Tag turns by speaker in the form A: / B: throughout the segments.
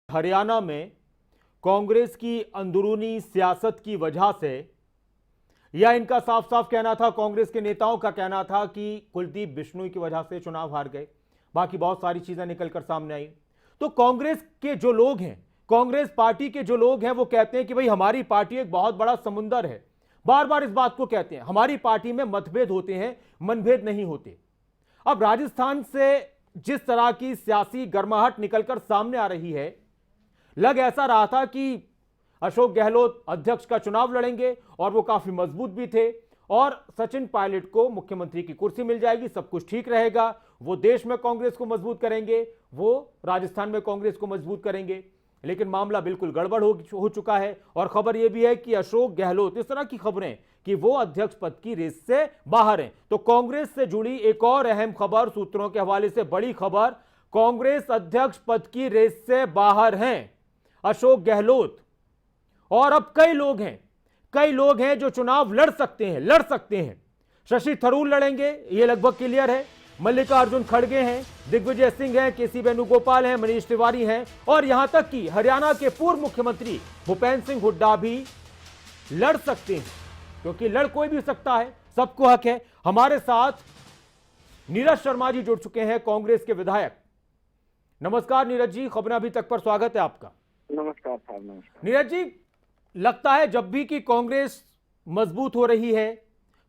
A: हरियाणा में कांग्रेस की अंदरूनी सियासत की वजह से, या इनका साफ साफ कहना था, कांग्रेस के नेताओं का कहना था कि कुलदीप बिश्नोई की वजह से चुनाव हार गए। बाकी बहुत सारी चीजें निकलकर सामने आई। तो कांग्रेस के जो लोग हैं, कांग्रेस पार्टी के जो लोग हैं, वो कहते हैं कि भाई हमारी पार्टी एक बहुत बड़ा समुंदर है। बार बार इस बात को कहते हैं। हमारी पार्टी में मतभेद होते हैं, मनभेद नहीं होते। अब राजस्थान से जिस तरह की सियासी गर्माहट निकलकर सामने आ रही है, लग ऐसा रहा था कि अशोक गहलोत अध्यक्ष का चुनाव लड़ेंगे और वो काफी मजबूत भी थे, और सचिन पायलट को मुख्यमंत्री की कुर्सी मिल जाएगी, सब कुछ ठीक रहेगा, वो देश में कांग्रेस को मजबूत करेंगे, वो राजस्थान में कांग्रेस को मजबूत करेंगे। लेकिन मामला बिल्कुल गड़बड़ हो चुका है। और खबर यह भी है कि अशोक गहलोत, इस तरह की खबरें कि वो अध्यक्ष पद की रेस से बाहर हैं। तो कांग्रेस से जुड़ी एक और अहम खबर, सूत्रों के हवाले से बड़ी खबर, कांग्रेस अध्यक्ष पद की रेस से बाहर हैं अशोक गहलोत। और अब कई लोग हैं जो चुनाव लड़ सकते हैं। शशि थरूर लड़ेंगे, यह लगभग क्लियर है। मल्लिकार्जुन खड़गे हैं, दिग्विजय सिंह हैं, केसी वेणुगोपाल हैं, मनीष तिवारी हैं, और यहां तक कि हरियाणा के पूर्व मुख्यमंत्री भूपेंद्र सिंह हुड्डा भी लड़ सकते हैं, क्योंकि लड़ कोई भी सकता है, सबको हक है। हमारे साथ नीरज शर्मा जी जुड़ चुके हैं, कांग्रेस के विधायक। नमस्कार नीरज जी, खबरें अभी तक पर स्वागत है आपका।
B: नमस्कार साहब। नमस्कार
A: नीरज जी, लगता है जब भी कि कांग्रेस मजबूत हो रही है,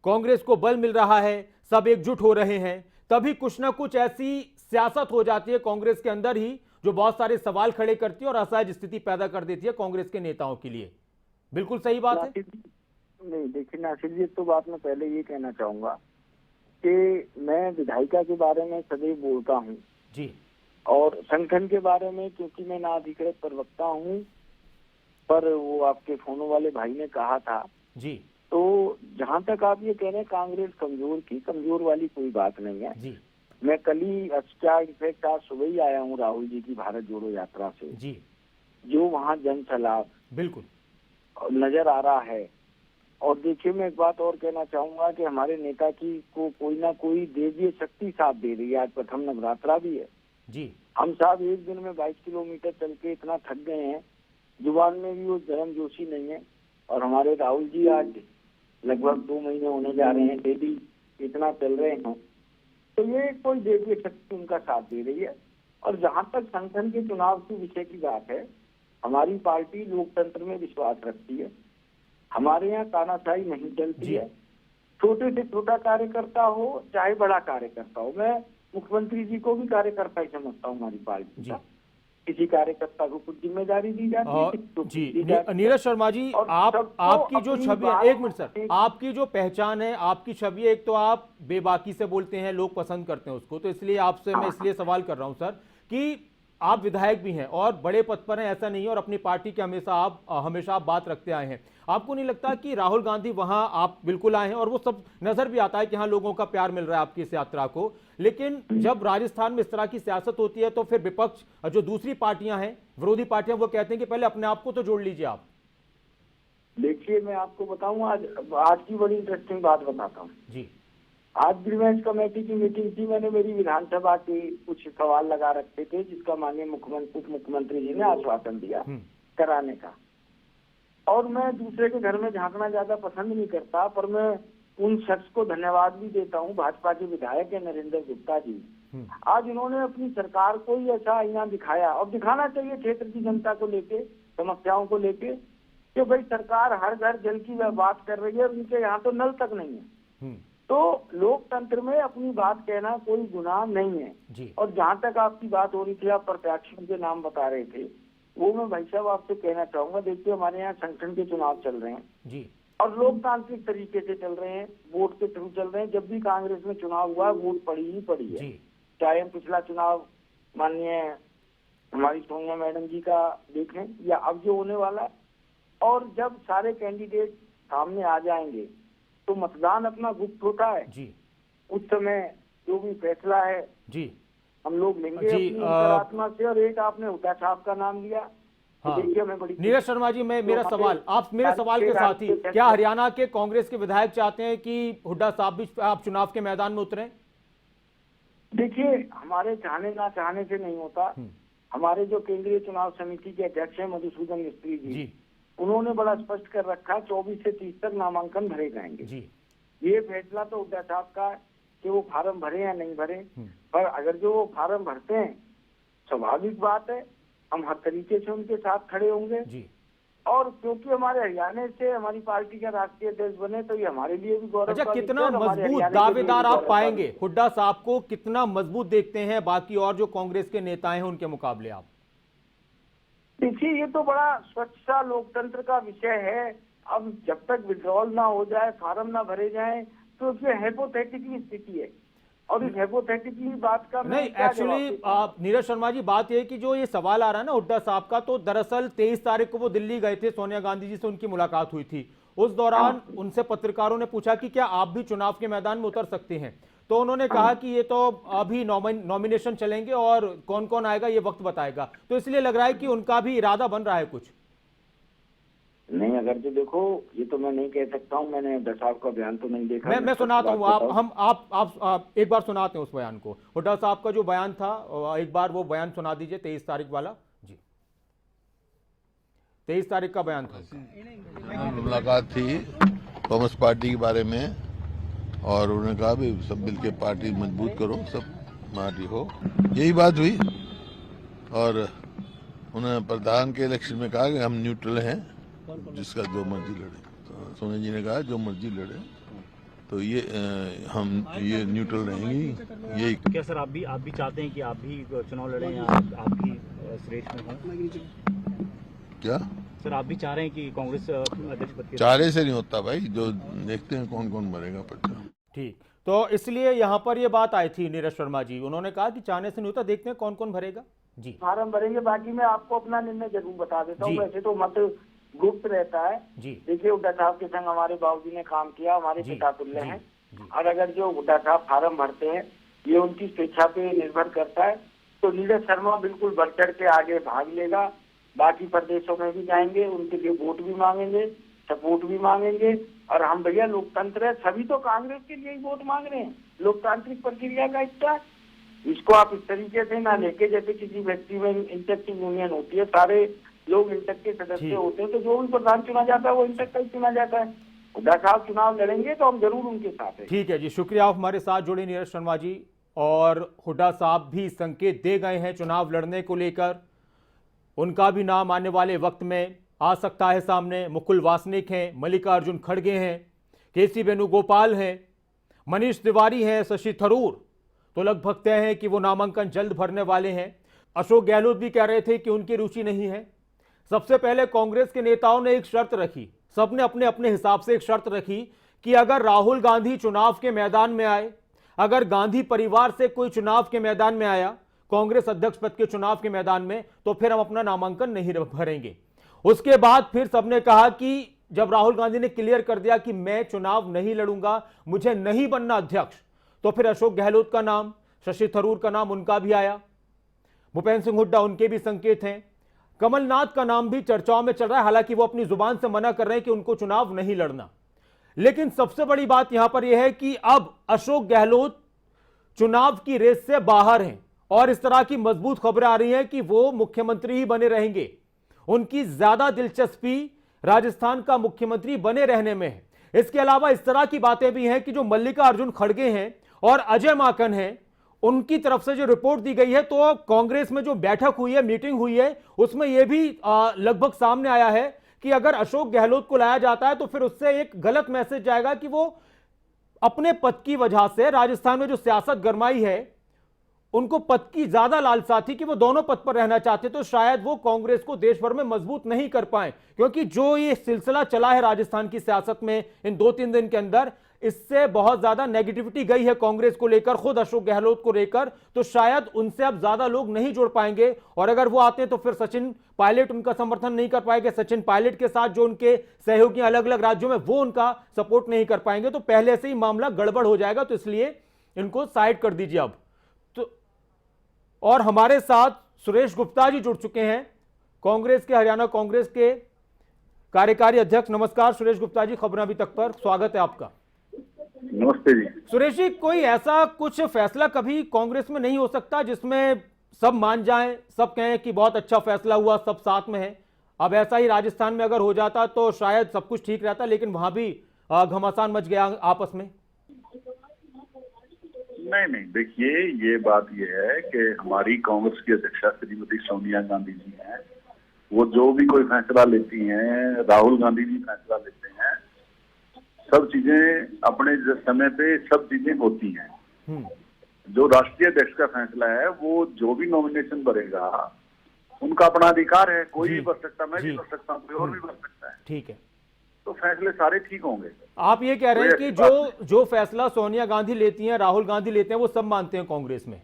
A: कांग्रेस को बल मिल रहा है, सब एकजुट हो रहे हैं, तभी कुछ ना कुछ ऐसी सियासत हो जाती है कांग्रेस के अंदर ही जो बहुत सारे सवाल खड़े करती है और असहज स्थिति पैदा कर देती है कांग्रेस के नेताओं के लिए। बिल्कुल सही बात है।
B: नहीं, देखिए नासिर जी, तो बात मैं पहले ये कहना चाहूंगा कि मैं विधायिका के बारे में सदैव बोलता हूँ
A: जी,
B: और संगठन के बारे में, क्योंकि मैं ना अधिकृत प्रवक्ता हूँ, पर वो आपके फोन वाले भाई ने कहा था
A: जी,
B: तो जहाँ तक आप ये कह रहे हैं कांग्रेस कमजोर वाली कोई बात नहीं है
A: जी,
B: मैं कल ही इनफैक्ट आज सुबह ही आया हूँ राहुल जी की भारत जोड़ो यात्रा से
A: जी,
B: जो वहाँ जन सैलाब
A: बिल्कुल
B: नजर आ रहा है। और देखिए, मैं एक बात और कहना चाहूंगा कि हमारे नेता की को कोई ना कोई देवीय शक्ति साथ दे रही है। आज प्रथम नवरात्रा भी है
A: जी,
B: हम साहब एक दिन में 22 किलोमीटर चल के इतना थक गए हैं, जुबान में भी वो गर्म जोशी नहीं है। और हमारे राहुल जी आज लगभग 2 महीने होने जा रहे हैं, डेली इतना चल रहे हैं, तो ये कोई देवीय शक्ति उनका साथ दे रही है। और जहाँ तक संगठन के चुनाव के विषय की बात है, हमारी पार्टी लोकतंत्र में विश्वास रखती है। हमारे यहाँ तानाशाही नहीं चलती है। छोटे से छोटा कार्यकर्ता हो चाहे बड़ा कार्यकर्ता हो, मैं मुख्यमंत्री जी को भी कार्यकर्ता ही समझता हूँ हमारी पार्टी का। किसी कार्यकर्ता को कुछ जिम्मेदारी दी जाती है
A: जी। नीरज शर्मा जी, आपकी जो छवि है, एक मिनट सर, आपकी जो पहचान है, आपकी छवि, एक तो आप बेबाकी से बोलते हैं, लोग पसंद करते हैं उसको, तो इसलिए आपसे मैं इसलिए सवाल कर रहा हूं सर कि आप विधायक भी हैं और बड़े पद पर हैं, ऐसा नहीं है, और अपनी पार्टी के हमेशा आप बात रखते आए हैं। आपको नहीं लगता कि राहुल गांधी वहां आप बिल्कुल आए हैं और वो सब नजर भी आता है कि हाँ, लोगों का प्यार मिल रहा है आपकी इस यात्रा को, लेकिन जब राजस्थान में इस तरह की सियासत होती है तो फिर विपक्ष, जो दूसरी पार्टियां हैं, विरोधी पार्टियां, वो कहते हैं कि पहले अपने आप को तो जोड़ लीजिए आप।
B: देखिए, मैं आपको बताऊं, आज की बड़ी इंटरेस्टिंग बात बताता हूँ
A: जी।
B: आज ग्रीवेंस कमेटी की मीटिंग थी। मैंने मेरी विधानसभा के कुछ सवाल लगा रखे थे, जिसका माननीय उप मुख्यमंत्री जी ने आश्वासन दिया कराने का। और मैं दूसरे के घर में झांकना ज्यादा पसंद नहीं करता, पर मैं उन शख्स को धन्यवाद भी देता हूं, भाजपा के विधायक है नरेंद्र गुप्ता जी। आज उन्होंने अपनी सरकार को ही ऐसा आईना दिखाया, और दिखाना चाहिए क्षेत्र की जनता को लेके, समस्याओं को लेके, कि भाई सरकार हर घर जल की बात कर रही है, उनके यहाँ तो नल तक नहीं है। तो लोकतंत्र में अपनी बात कहना कोई गुनाह नहीं है
A: जी।
B: और जहाँ तक आपकी बात हो रही थी, आप प्रत्याशियों के नाम बता रहे थे, वो मैं भाई साहब आपसे कहना चाहूंगा। देखिए, हमारे यहाँ संगठन के चुनाव चल रहे हैं
A: जी, और
B: लोकतांत्रिक तरीके से चल रहे हैं, वोट के थ्रू चल रहे हैं। जब भी कांग्रेस में चुनाव हुआ, वोट पड़ी ही पड़ी है। चाहे हम पिछला चुनाव माननीय हमारी सोनिया मैडम जी का देखें या अब जो होने वाला है, और जब सारे कैंडिडेट सामने आ जाएंगे तो मतदान अपना गुप्त होता है जी। उस समय जो भी फैसला है जी, हम लोग लेंगे अपनी अंतरात्मा से। और एक आपने हुड्डा साहब का नाम लिया,
A: हाँ। नीरज शर्मा जी, मेरा सवाल, आप मेरे सवाल के साथ ही, क्या हरियाणा के कांग्रेस के विधायक चाहते हैं कि हुड्डा साहब भी आप चुनाव के मैदान में उतरें?
B: देखिए, हमारे चाहने ना चाहने से नहीं होता, हमारे जो केंद्रीय चुनाव समिति के अध्यक्ष हैं मधुसूदन मिस्त्री जी, उन्होंने बड़ा स्पष्ट कर रखा 24 से 30 तक नामांकन भरे जाएंगे जी। ये फैसला तो हुड्डा साहब का कि वो फार्म भरे या नहीं भरे, पर अगर जो वो फार्म भरते हैं स्वाभाविक बात है हम हर तरीके से उनके साथ खड़े होंगे जी। और क्योंकि हमारे हरियाणा से हमारी पार्टी का राष्ट्रीय अध्यक्ष बने तो ये हमारे लिए भी गौरव।
A: अच्छा, कितना मजबूत दावेदार आप पाएंगे हुड्डा साहब को, कितना मजबूत देखते हैं बाकी और जो कांग्रेस के नेता हैं उनके मुकाबले आप?
B: देखिए, ये तो बड़ा स्वच्छ सा लोकतंत्र का विषय है। अब जब तक विड्रॉल ना हो जाए, फार्म ना भरे जाए, तो ये हाइपोथेटिकली स्थिति है और इस हाइपोथेटिकली बात का
A: नहीं, एक्चुअली नीरज शर्मा जी, बात यह कि जो ये सवाल आ रहा है ना हुड्डा साहब का, तो दरअसल 23 तारीख को वो दिल्ली गए थे, सोनिया गांधी जी से उनकी मुलाकात हुई थी। उस दौरान उनसे पत्रकारों ने पूछा कि क्या आप भी चुनाव के मैदान में उतर सकते हैं, तो उन्होंने कहा कि ये तो अभी नॉमिनेशन चलेंगे और कौन कौन आएगा ये वक्त बताएगा। तो इसलिए लग रहा है कि उनका भी इरादा बन रहा है कुछ।
B: नहीं, अगर जो देखो, ये तो मैं नहीं कह सकता हूँ, मैंने हुड्डा साहब का बयान तो नहीं देखा।
A: मैं सुनाता हूँ, आप एक बार सुनाते हैं उस बयान को। हुड्डा साहब का जो बयान था, एक बार वो बयान सुना दीजिए, 23 तारीख वाला जी। 23 तारीख का बयान था।
C: मुलाकात थी कॉमर्स पार्टी के बारे में और उन्होंने कहा भी सब मिलके पार्टी मजबूत करो, सब पार्टी हो, यही बात हुई। और उन्होंने प्रधान के इलेक्शन में कहा कि हम न्यूट्रल हैं, जिसका जो मर्जी लड़े। तो सोनिया जी ने कहा जो मर्जी लड़े, तो ये हम ये न्यूट्रल रहेंगी। यही
D: क्या सर आप भी चाहते हैं कि आप भी चुनाव लड़ें या आप भी श्रेष्ठ में हों?
C: क्या
D: सर आप भी चाह रहे हैं कि कांग्रेस अध्यक्ष पद के?
C: चारे से नहीं होता भाई, जो देखते हैं कौन कौन मरेगा पर्चा।
A: ठीक, तो इसलिए यहाँ पर ये बात आई थी नीरज शर्मा जी, उन्होंने कहा कि चाहने से नहीं होता, देखते हैं कौन कौन भरेगा जी।
B: फार्म भरेंगे, बाकी मैं आपको अपना निर्णय जरूर बता देता हूँ। वैसे तो मत गुप्त रहता है जी। देखिए, हुड्डा साहब के संग हमारे बाबूजी ने काम किया, हमारे पिता तुल्य हैं, और अगर जो हुड्डा साहब फार्म भरते हैं ये उनकी स्वेच्छा पे निर्भर करता है, तो नीरज शर्मा बिल्कुल बढ़ चढ़ के आगे भाग लेगा। बाकी प्रदेशों में भी जाएंगे, उनके लिए वोट भी मांगेंगे, सपोर्ट भी मांगेंगे। और हम भैया लोकतंत्र है, सभी तो कांग्रेस के लिए ही वोट मांग रहे हैं, लोकतांत्रिक प्रक्रिया का हिस्सा है। इसको आप इस तरीके से ना लेके जैसे किसी व्यक्ति में इंटर की यूनियन होती है, सारे लोग इंटर के सदस्य होते हैं, तो जो भी प्रधान चुना जाता है वो इंटर का ही चुना जाता है। हुड्डा साहब चुनाव लड़ेंगे तो हम जरूर उनके साथ हैं।
A: ठीक है जी, शुक्रिया आप हमारे साथ जुड़े नीरज शर्मा जी। और हुड्डा साहब भी संकेत दे गए हैं चुनाव लड़ने को लेकर, उनका भी नाम आने वाले वक्त में आ सकता है सामने। मुकुल वासनिक हैं, मल्लिकार्जुन खड़गे हैं, केसी वेणुगोपाल हैं, मनीष तिवारी हैं, शशि थरूर तो लगभग तय है कि वो नामांकन जल्द भरने वाले हैं। अशोक गहलोत भी कह रहे थे कि उनकी रुचि नहीं है। सबसे पहले कांग्रेस के नेताओं ने एक शर्त रखी, सबने अपने अपने हिसाब से एक शर्त रखी कि अगर राहुल गांधी चुनाव के मैदान में आए, अगर गांधी परिवार से कोई चुनाव के मैदान में आया, कांग्रेस अध्यक्ष पद के चुनाव के मैदान में, तो फिर हम अपना नामांकन नहीं भरेंगे। उसके बाद फिर सबने कहा कि जब राहुल गांधी ने क्लियर कर दिया कि मैं चुनाव नहीं लड़ूंगा, मुझे नहीं बनना अध्यक्ष, तो फिर अशोक गहलोत का नाम, शशि थरूर का नाम उनका भी आया, भूपेंद्र सिंह हुड्डा उनके भी संकेत हैं, कमलनाथ का नाम भी चर्चाओं में चल रहा है, हालांकि वो अपनी जुबान से मना कर रहे हैं कि उनको चुनाव नहीं लड़ना। लेकिन सबसे बड़ी बात यहां पर यह है कि अब अशोक गहलोत चुनाव की रेस से बाहर हैं और इस तरह की मजबूत खबरें आ रही हैं कि वो मुख्यमंत्री ही बने रहेंगे। उनकी ज्यादा दिलचस्पी राजस्थान का मुख्यमंत्री बने रहने में है। इसके अलावा इस तरह की बातें भी हैं कि जो मल्लिकार्जुन खड़गे हैं और अजय माकन हैं, उनकी तरफ से जो रिपोर्ट दी गई है, तो कांग्रेस में जो बैठक हुई है, मीटिंग हुई है, उसमें यह भी लगभग सामने आया है कि अगर अशोक गहलोत को लाया जाता है तो फिर उससे एक गलत मैसेज जाएगा कि वो अपने पद की वजह से, राजस्थान में जो सियासत गरमाई है, उनको पद की ज्यादा लालसा थी कि वो दोनों पद पर रहना चाहते, तो शायद वो कांग्रेस को देश भर में मजबूत नहीं कर पाए। क्योंकि जो ये सिलसिला चला है राजस्थान की सियासत में इन 2-3 दिन के अंदर, इससे बहुत ज्यादा नेगेटिविटी गई है कांग्रेस को लेकर, खुद अशोक गहलोत को लेकर, तो शायद उनसे अब ज्यादा लोग नहीं जुड़ पाएंगे। और अगर वो आते हैं तो फिर सचिन पायलट उनका समर्थन नहीं कर पाएंगे, सचिन पायलट के साथ जो उनके सहयोगी अलग अलग राज्यों में, वो उनका सपोर्ट नहीं कर पाएंगे, तो पहले से ही मामला गड़बड़ हो जाएगा। तो इसलिए इनको साइड कर दीजिए अब तो। और हमारे साथ सुरेश गुप्ता जी जुड़ चुके हैं, कांग्रेस के, हरियाणा कांग्रेस के कार्यकारी अध्यक्ष। नमस्कार सुरेश गुप्ता जी, खबरें अभी तक पर स्वागत है आपका।
E: नमस्ते जी।
A: सुरेश जी, कोई ऐसा कुछ फैसला कभी कांग्रेस में नहीं हो सकता जिसमें सब मान जाएं, सब कहें कि बहुत अच्छा फैसला हुआ, सब साथ में है। अब ऐसा ही राजस्थान में अगर हो जाता तो शायद सब कुछ ठीक रहता, लेकिन वहां भी घमासान मच गया आपस में।
E: नहीं, देखिए ये बात ये है कि हमारी कांग्रेस की अध्यक्षा श्रीमती सोनिया गांधी जी हैं, वो जो भी कोई फैसला लेती हैं, राहुल गांधी जी फैसला लेते हैं, सब चीजें अपने समय पे सब चीजें होती हैं। जो राष्ट्रीय अध्यक्ष का फैसला है, वो जो भी नॉमिनेशन भरेगा उनका अपना अधिकार है, कोई भी भर सकता, मैं भी भर सकता हूँ, कोई और भी भर सकता है।
A: ठीक है,
E: तो फैसले सारे ठीक होंगे।
A: आप ये कह रहे हैं कि जो फैसला सोनिया गांधी लेती हैं, राहुल गांधी लेते हैं, वो सब मानते हैं कांग्रेस में?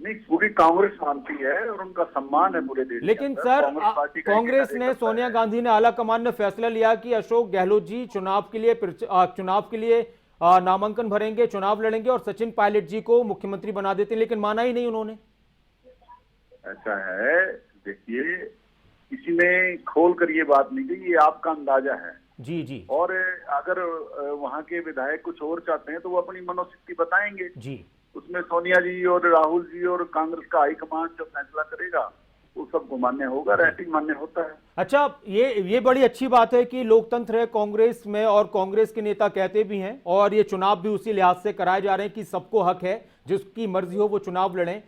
E: नहीं, पूरी कांग्रेस मानती है और उनका सम्मान है पूरे देश।
A: लेकिन सर, कांग्रेस ने, सोनिया गांधी ने, आला कमान ने फैसला लिया कि अशोक गहलोत जी चुनाव के लिए नामांकन भरेंगे, चुनाव लड़ेंगे और सचिन पायलट जी को मुख्यमंत्री बना देते हैं, लेकिन माना ही नहीं उन्होंने।
E: ऐसा है, देखिए किसी ने खोल कर ये बात नहीं कही, ये आपका अंदाजा है।
A: जी जी।
E: और अगर वहां के विधायक कुछ और चाहते हैं तो वो अपनी मनोस्थिति बताएंगे
A: जी।
E: उसमें सोनिया जी और राहुल जी और कांग्रेस का हाईकमान जो फैसला करेगा वो सबको मान्य होगा, रैटिंग मान्य होता है।
A: अच्छा, ये बड़ी अच्छी बात है कि लोकतंत्र है कांग्रेस में, और कांग्रेस के नेता कहते भी हैं, और ये चुनाव भी उसी लिहाज से कराए जा रहे हैं कि सबको हक है, जिसकी मर्जी हो वो चुनाव लड़ें।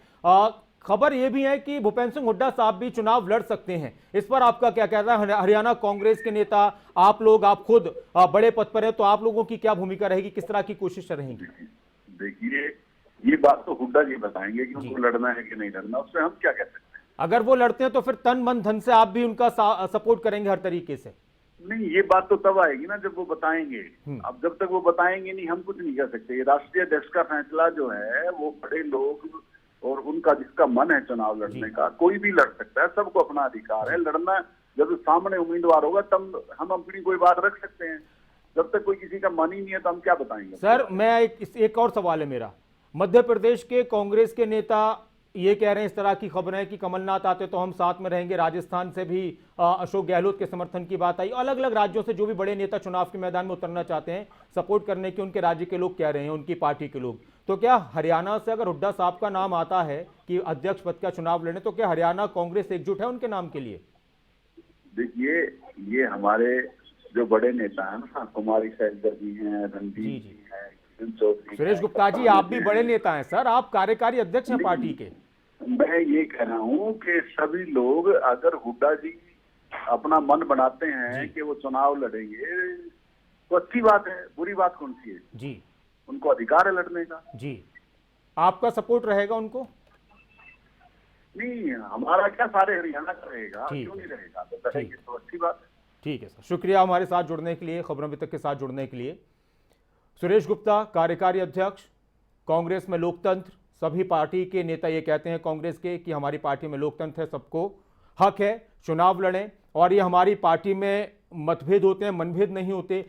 A: खबर यह भी है कि भूपेंद्र सिंह हुड्डा साहब भी चुनाव लड़ सकते हैं, इस पर आपका क्या कहना है? हरियाणा कांग्रेस के नेता आप लोग, आप खुद बड़े पद पर हैं, तो आप लोगों की क्या भूमिका रहेगी, किस तरह की कोशिश रहेंगी?
E: देखिए, ये बात तो हुड्डा जी बताएंगे कि उनको लड़ना है कि नहीं लड़ना, उसमें हम क्या कह सकते हैं।
A: अगर वो लड़ते हैं तो फिर तन मन धन से आप भी उनका सपोर्ट करेंगे हर तरीके से?
E: नहीं, ये बात तो तब आएगी ना जब वो बताएंगे। अब जब तक वो बताएंगे नहीं, हम कुछ नहीं कर सकते। ये राष्ट्रीय अध्यक्ष का फैसला जो है, वो बड़े लोग और उनका जिसका मन है चुनाव लड़ने का, कोई भी लड़ सकता है, सबको अपना अधिकार है लड़ना। जब सामने उम्मीदवार होगा तब हम अपनी कोई बात रख सकते हैं, जब तक कोई किसी का मन ही नहीं है तो हम क्या बताएंगे?
A: सर, मैं एक और सवाल है मेरा। मध्य प्रदेश के कांग्रेस के नेता ये कह रहे हैं, इस तरह की खबरें कि कमलनाथ आते तो हम साथ में रहेंगे। राजस्थान से भी अशोक गहलोत के समर्थन की बात आई। अलग अलग राज्यों से जो भी बड़े नेता चुनाव के मैदान में उतरना चाहते हैं, सपोर्ट करने की उनके राज्य के लोग कह रहे हैं, उनकी पार्टी के लोग। तो क्या हरियाणा से अगर हुड्डा साहब का नाम आता है कि अध्यक्ष पद का चुनाव लड़ने, तो क्या हरियाणा कांग्रेस एकजुट है उनके नाम के लिए?
E: देखिए, ये हमारे जो बड़े नेता हैं ना, कुमारी शैलजा जी हैं, रणदीप जी हैं,
A: सुरेश गुप्ता जी, आप भी बड़े नेता हैं सर, आप कार्यकारी अध्यक्ष हैं पार्टी के।
E: मैं ये कह रहा हूँ कि सभी लोग, अगर हुड्डा जी अपना मन बनाते हैं कि वो चुनाव लड़ेंगे तो अच्छी बात है, बुरी बात कौन सी है
A: जी?
E: उनको अधिकार है लड़ने का।
A: जी, आपका सपोर्ट रहेगा उनको?
E: नहीं, हमारा क्या, सारे हरियाणा का रहेगा, क्यों नहीं रहेगा? तो अच्छी बात है।
A: ठीक है सर, शुक्रिया हमारे साथ जुड़ने के लिए, खबरों तक के साथ जुड़ने के लिए। सुरेश गुप्ता, कार्यकारी अध्यक्ष, कांग्रेस में लोकतंत्र। सभी पार्टी के नेता ये कहते हैं कांग्रेस के कि हमारी पार्टी में लोकतंत्र है, सबको हक है, चुनाव लड़ें, और ये हमारी पार्टी में मतभेद होते हैं, मनभेद नहीं होते।